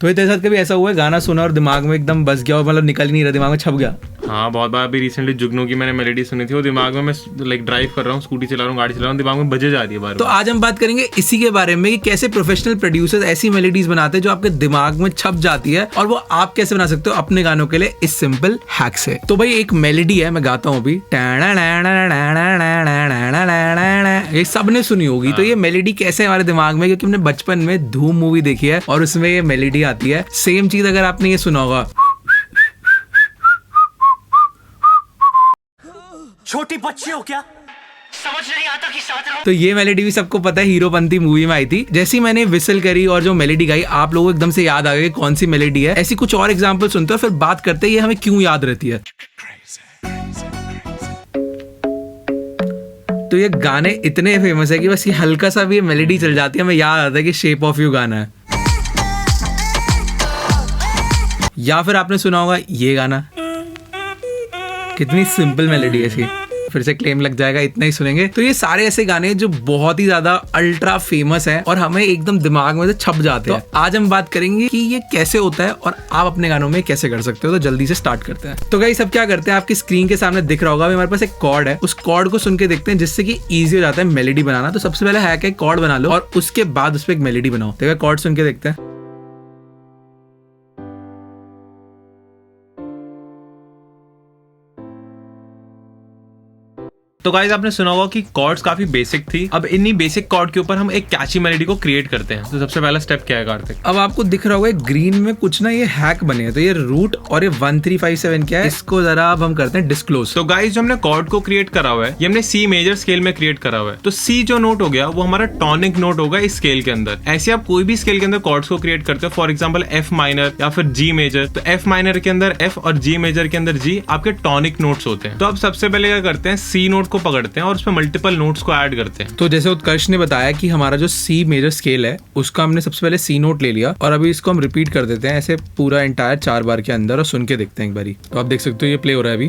तो तेरे साथ कभी ऐसा हुआ है गाना सुना और दिमाग में एकदम बस गया और मतलब निकल ही नहीं रहा, दिमाग में छप गया? हाँ बहुत बार। अभी रिसेंटली जुगनू की मैंने मेलोडी सुनी थी, वो दिमाग में मैं लाइक ड्राइव कर रहा हूँ, स्कूटी चला रहा हूँ, गाड़ी चला रहा हूँ, दिमाग में बजे जा रही है बार। तो आज हम बात करेंगे इसी के बारे में कि कैसे प्रोफेशनल प्रोड्यूसर्स ऐसी मेलोडीज बनाते हैं जो आपके दिमाग में छप जाती है, और वो आप कैसे बना सकते हो अपने गानों के लिए इस सिंपल हैक से। तो भाई एक मेलोडी है, मैं गाता हूँ अभी, ये सबने सुनी होगी। तो ये मेलोडी कैसे हमारे दिमाग में, क्योंकि हमने बचपन में धूम मूवी देखी है और उसमें ये मेलोडी आती है। सेम चीज अगर आपने ये सुना होगा, छोटी बच्ची हो क्या, समझ नहीं आता कि साथ रहो। तो ये मेलोडी भी सबको पता है, हीरोपंती मूवी में आई थी। जैसी मैंने विसल करी और जो मेलोडी गाई, आप लोगों को एकदम से याद आ गया कौन सी मेलोडी है। ऐसी कुछ और एग्जांपल सुनते हो, फिर बात करते हैं ये हमें क्यों याद रहती है। तो ये गाने इतने फेमस है कि बस ये हल्का सा भी ये मेलोडी चल जाती है, हमें याद आता है कि शेप ऑफ यू गाना है। या फिर आपने सुना होगा ये गाना, कितनी सिंपल मेलोडी है इसकी, फिर से क्लेम लग जाएगा इतना ही सुनेंगे। तो ये सारे ऐसे गाने जो बहुत ही ज्यादा अल्ट्रा फेमस हैं और हमें एकदम दिमाग में से छप जाते हैं। तो आज हम बात करेंगे कि ये कैसे होता है और आप अपने गानों में कैसे कर सकते हो। तो जल्दी से स्टार्ट करते हैं। तो गाइस सब क्या करते हैं, आपकी स्क्रीन के सामने दिख रहा होगा हमारे पास एक कॉर्ड है, उस कॉर्ड को सुन के देखते हैं जिससे कि ईजी हो जाता है मेलोडी बनाना। तो सबसे पहले हैक है, कॉर्ड बना लो और उसके बाद उस पर एक मेलोडी बनाओ। देखो कॉर्ड सुन के देखते हैं। तो गाइस आपने सुना होगा कि कॉर्ड्स काफी बेसिक थी। अब इन्हीं बेसिक कॉर्ड के ऊपर हम एक कैची मेलोडी को क्रिएट करते हैं। तो सबसे पहला स्टेप क्या है कार्तिक? अब आपको दिख रहा होगा ग्रीन में कुछ ना ये हैक बने हैं। तो ये रूट और ये 1357 क्या है, इसको जरा अब हम करते हैं डिस्क्लोज। तो गाइस जो हमने कॉर्ड को क्रिएट करा हुआ है, ये हमने सी मेजर स्केल में क्रिएट करा हुआ है। तो सी जो नोट हो गया वो हमारा टॉनिक नोट होगा इस स्केल के अंदर। ऐसे आप कोई भी स्केल के अंदर कॉर्ड्स को क्रिएट करते हो, फॉर एग्जाम्पल एफ माइनर या फिर जी मेजर। तो एफ माइनर के अंदर एफ और जी मेजर के अंदर जी आपके टॉनिक नोट्स होते हैं। तो अब सबसे पहले क्या करते हैं, सी नोट को पकड़ते हैं और उसमें मल्टीपल नोट्स को ऐड करते हैं। तो जैसे उत्कर्ष ने बताया कि हमारा जो सी मेजर स्केल है उसका हमने सबसे पहले सी नोट ले लिया और अभी इसको हम रिपीट कर देते हैं ऐसे पूरा एंटायर 4 बार के अंदर और सुन के देखते हैं एक बारी। तो आप देख सकते हो ये प्ले हो रहा है अभी।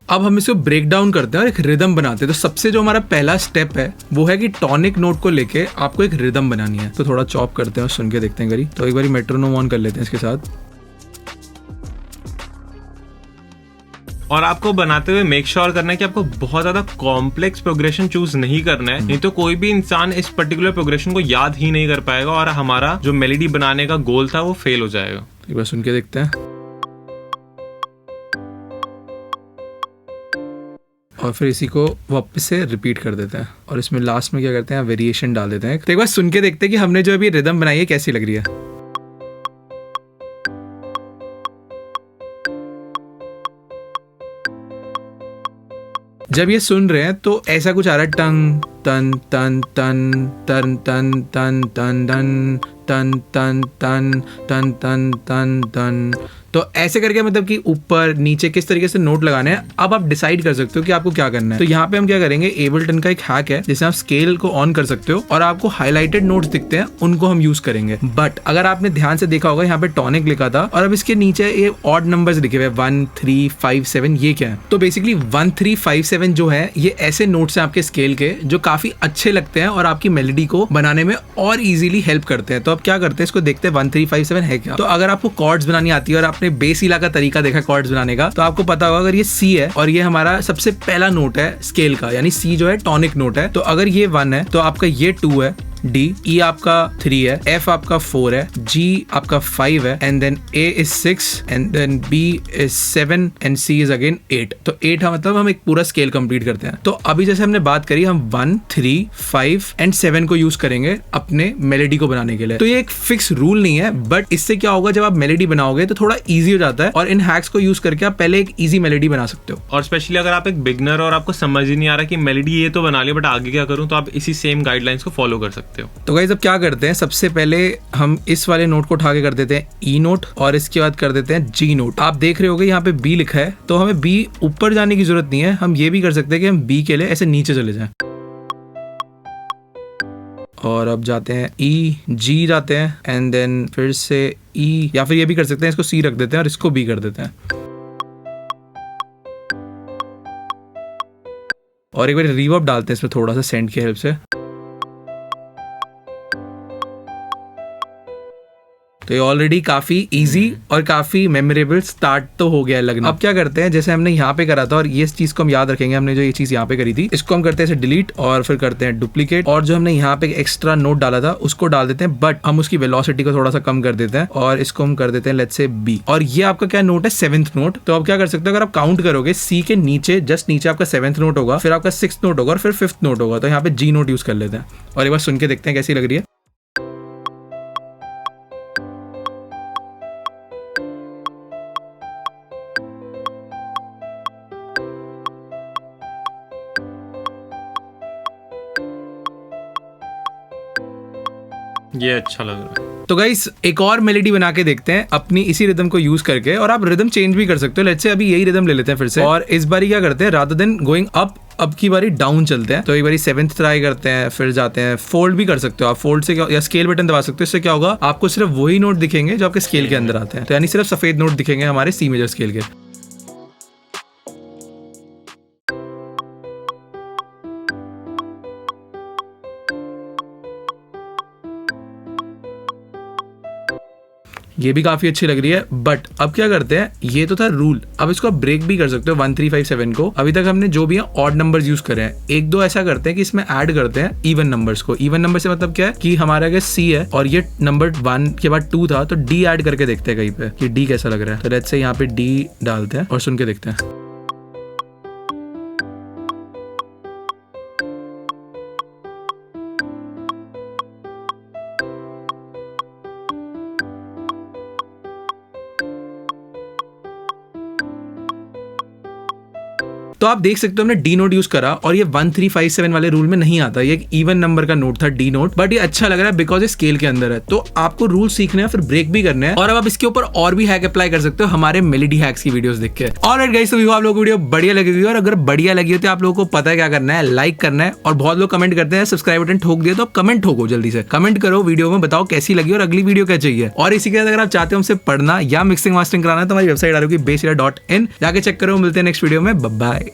अब हम इसको ब्रेक डाउन करते हैं और एक रिदम बनाते हैं। तो सबसे जो हमारा पहला स्टेप है वो है कि टॉनिक नोट को लेके आपको एक रिदम बनानी है। तो थोड़ा चॉप करते हैं और सुन के देखते हैं एक बारी। तो एक बारी मेट्रोनोम ऑन कर लेते हैं इसके साथ। और आपको बनाते हुए मेक श्योर करना है कि आपको बहुत ज्यादा कॉम्प्लेक्स प्रोग्रेशन चूज नहीं करना है, नहीं तो कोई भी इंसान इस पर्टिकुलर प्रोग्रेशन को याद ही नहीं कर पाएगा और हमारा जो मेलोडी बनाने का गोल था वो फेल हो जाएगा। एक बार सुन के देखते हैं और फिर इसी को वापस से रिपीट कर देते हैं और इसमें लास्ट में क्या करते हैं, वेरिएशन डाल देते हैं। तो एक बार सुन के देखते हैं कि हमने जो अभी रिदम बनाई है कैसी लग रही है। जब ये सुन रहे हैं तो ऐसा कुछ आ रहा है, टंग तन तन तन तन तन तन तन तन तन तन तन तन तन तन। तो ऐसे करके मतलब कि ऊपर नीचे किस तरीके से नोट लगाने हैं। अब आप डिसाइड कर सकते हो कि आपको क्या करना है। तो यहाँ पे हम क्या करेंगे, एबलटन का एक हैक है जिसमें आप स्केल को ऑन कर सकते हो और आपको हाईलाइटेड नोट्स दिखते हैं, उनको हम यूज करेंगे। बट अगर आपने ध्यान से देखा होगा यहाँ पे टॉनिक लिखा था और अब इसके नीचे ये ऑड नंबर्स लिखे हुए 1 3 5 7। ये क्या है, तो बेसिकली 1 3 5 7 जो है ये ऐसे नोट्स हैं आपके स्केल के जो काफी अच्छे लगते हैं और आपकी मेलोडी को बनाने में और इजीली हेल्प करते हैं। तो अब क्या करते हैं, इसको देखते हैं 1 3 5 7 है क्या। तो अगर आपको कॉर्ड्स बनानी आती है और आपने बेसिला का तरीका देखा कॉर्ड्स बनाने का, तो आपको पता होगा अगर ये सी है और ये हमारा सबसे पहला नोट है स्केल का, यानी सी जो है टॉनिक नोट है। तो अगर ये 1 है तो आपका ये 2 है, डी ई आपका 3 है, एफ आपका 4 है, जी आपका 5 है, and then A is 6 and then B is 7 and C is again 8। तो 8 मतलब हम एक पूरा स्केल कंप्लीट करते हैं। तो अभी जैसे हमने बात करी, हम 1 3 5 एंड 7 को यूज करेंगे अपने मेलोडी को बनाने के लिए। तो ये एक फिक्स रूल नहीं है, बट इससे क्या होगा, जब आप मेलोडी बनाओगे तो थोड़ा ईजी हो जाता है और इन हैक्स को यूज करके आप पहले एक ईजी मेलोडी बना सकते हो। और स्पेशली अगर आप एक बिगनर और आपको समझ ही नहीं आ रहा कि मेलोडी ये तो बना लिया बट आगे क्या करूं, तो आप इसी सेम गाइडलाइंस को फॉलो कर सकते हो। तो गाइस अब क्या करते हैं, सबसे पहले हम इस वाले नोट को उठा के कर देते हैं ई नोट और इसके बाद कर देते हैं जी नोट। आप देख रहे होगे यहाँ पे बी लिखा है, तो हमें बी ऊपर जाने की जरूरत नहीं है। हम ये भी कर सकते हैं कि हम बी के लिए ऐसे नीचे चले जाएं और अब जाते हैं ई जी जाते हैं एंड देन फिर से ई, या फिर ये भी कर सकते हैं इसको सी रख देते हैं और इसको बी कर देते हैं। और एक बार रिवर्ब डालते हैं इसमें थोड़ा सा सेंड की हेल्प से। तो ये ऑलरेडी काफी इजी और काफी मेमोरेबल स्टार्ट तो हो गया है लगना। अब क्या करते हैं, जैसे हमने यहाँ पे करा था और ये चीज को हम याद रखेंगे, हमने जो ये चीज यहाँ पे करी थी इसको हम करते हैं डिलीट और फिर करते हैं डुप्लीकेट, और जो हमने यहाँ पे एक्स्ट्रा नोट डाला था उसको डाल देते हैं, बट हम उसकी वेलोसिटी को थोड़ा सा कम कर देते हैं और इसको हम कर देते हैं लेट्स से बी। और ये आपका क्या नोट है, 7th नोट। तो अब क्या कर सकते हो, अगर आप काउंट करोगे सी के नीचे जस्ट नीचे आपका 7th नोट होगा, फिर आपका 6th नोट होगा और फिर 5th नोट होगा। तो यहाँ पे जी नोट यूज कर लेते हैं और एक बार सुन के देखते हैं कैसी लग रही है। ये अच्छा लग रहा है। तो गाइस एक और मेलोडी बना के देखते हैं अपनी इसी रिदम को यूज करके, और आप रिदम चेंज भी कर सकते हो। लेट्स से अभी यही रिदम ले लेते हैं फिर से, और इस बारी क्या करते हैं, रादर देन गोइंग अप अब की बारी डाउन चलते हैं। तो एक बारी 7th ट्राई करते हैं, फिर जाते हैं फोल्ड भी कर सकते हो आप, फोल्ड से या स्केल बटन दबा सकते हो। इससे क्या होगा, आपको सिर्फ वही नोट दिखेंगे जो आपके स्केल के अंदर आते हैं, तो यानी सिर्फ सफेद नोट दिखेंगे हमारे सी मेजर स्केल के। ये भी काफी अच्छी लग रही है, बट अब क्या करते हैं, ये तो था रूल, अब इसको आप ब्रेक भी कर सकते हो 1 3 5 7 को। अभी तक हमने जो भी है ऑड नंबर्स यूज करे हैं, एक दो ऐसा करते हैं कि इसमें ऐड करते हैं इवन नंबर्स को। इवन नंबर से मतलब क्या है कि हमारा अगर सी है और ये नंबर 1 के बाद 2 था, तो डी ऐड करके देखते हैं कहीं पे कि डी कैसा लग रहा है। तो लेट्स से यहाँ पे डी डालते हैं और सुन के देखते हैं। तो आप देख सकते हो हमने डी नोट यूज करा और ये 1 3 5 7 वाले रूल में नहीं आता, ये एक इवन नंबर का नोट था डी नोट, बट ये अच्छा लग रहा है बिकॉज ये स्केल के अंदर है। तो आपको रूल सीखने हैं, फिर ब्रेक भी करने हैं, और अब आप इसके ऊपर और भी हैक अप्लाई कर सकते हो हमारे मेलोडी हैक्स की वीडियोस देख के। ऑलराइट गाइस, तो आप लोगों को वीडियो बढ़िया लगी हुई, और अगर बढ़िया लगी हो तो आप लोगों को पता है क्या करना है, लाइक करना है। और बहुत लोग कमेंट करते हैं सब्सक्राइब बटन ठोक दिया, तो आप कमेंट ठोको, जल्दी से कमेंट करो, वीडियो में बताओ कैसी लगी और अगली वीडियो क्या चाहिए। और इसी के साथ अगर आप चाहते हो हमसे पढ़ना या मिक्सिंग मास्टरिंग कराना, तो हमारी वेबसाइट आ रही है bassera.in, जाके चेक करो। मिलते हैं नेक्स्ट वीडियो में, बाय बाय।